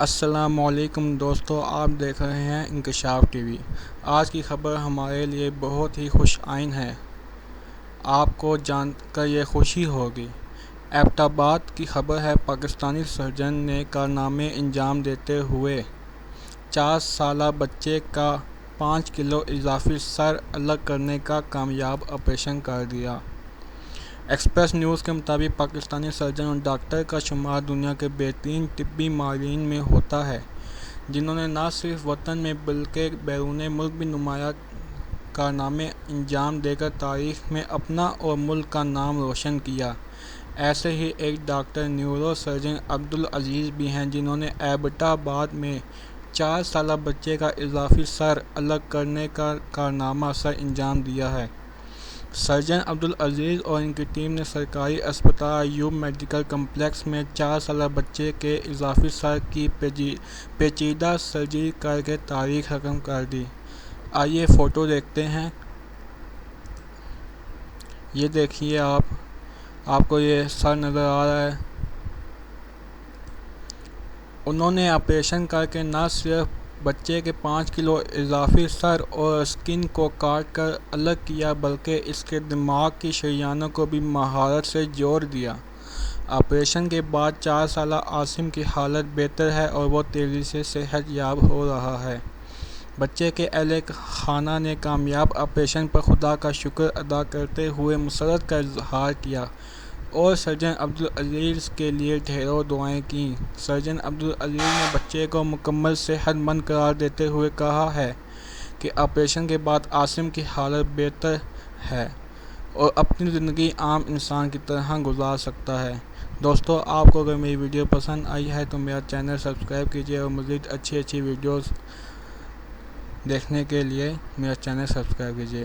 السلام علیکم دوستو، آپ دیکھ رہے ہیں انکشاف ٹی وی۔ آج کی خبر ہمارے لیے بہت ہی خوش آئند ہے۔ آپ کو جان کر یہ خوشی ہوگی۔ ایبٹ آباد کی خبر ہے۔ پاکستانی سرجن نے کارنامے انجام دیتے ہوئے 4 سالہ بچے کا 5 کلو اضافی سر الگ کرنے کا کامیاب آپریشن کر دیا۔ ایکسپریس نیوز کے مطابق پاکستانی سرجن اور ڈاکٹر کا شمار دنیا کے بہترین طبی ماہرین میں ہوتا ہے، جنہوں نے نہ صرف وطن میں بلکہ بیرون ملک بھی نمایاں کارنامے انجام دے کر تاریخ میں اپنا اور ملک کا نام روشن کیا۔ ایسے ہی ایک ڈاکٹر نیورو سرجن عبدالعزیز بھی ہیں، جنہوں نے ایبٹ آباد میں 4 سالہ بچے کا اضافی سر الگ کرنے کا کارنامہ سر انجام دیا ہے۔ سرجن عبدالعزیز اور ان کی ٹیم نے سرکاری اسپتال ایوب میڈیکل کمپلیکس میں 4 سالہ بچے کے اضافی سر کی پیچیدہ سرجری کر کے تاریخ رقم کر دی۔ آئیے فوٹو دیکھتے ہیں۔ یہ دیکھیے، آپ کو یہ سر نظر آ رہا ہے۔ انہوں نے آپریشن کر کے نہ صرف بچے کے 5 کلو اضافی سر اور اسکن کو کاٹ کر الگ کیا، بلکہ اس کے دماغ کی شریانوں کو بھی مہارت سے جوڑ دیا۔ آپریشن کے بعد 4 سالہ عاصم کی حالت بہتر ہے اور وہ تیزی سے صحت یاب ہو رہا ہے۔ بچے کے اہلِ خانہ نے کامیاب آپریشن پر خدا کا شکر ادا کرتے ہوئے مسرت کا اظہار کیا اور سرجن عبدالعزیز کے لیے ڈھیروں دعائیں کیں۔ سرجن عبدالعزیز نے بچے کو مکمل صحت مند قرار دیتے ہوئے کہا ہے کہ آپریشن کے بعد عاصم کی حالت بہتر ہے اور اپنی زندگی عام انسان کی طرح گزار سکتا ہے۔ دوستو، آپ کو اگر میری ویڈیو پسند آئی ہے تو میرا چینل سبسکرائب کیجیے اور مزید اچھی ویڈیوز دیکھنے کے لیے میرا چینل سبسکرائب کیجیے۔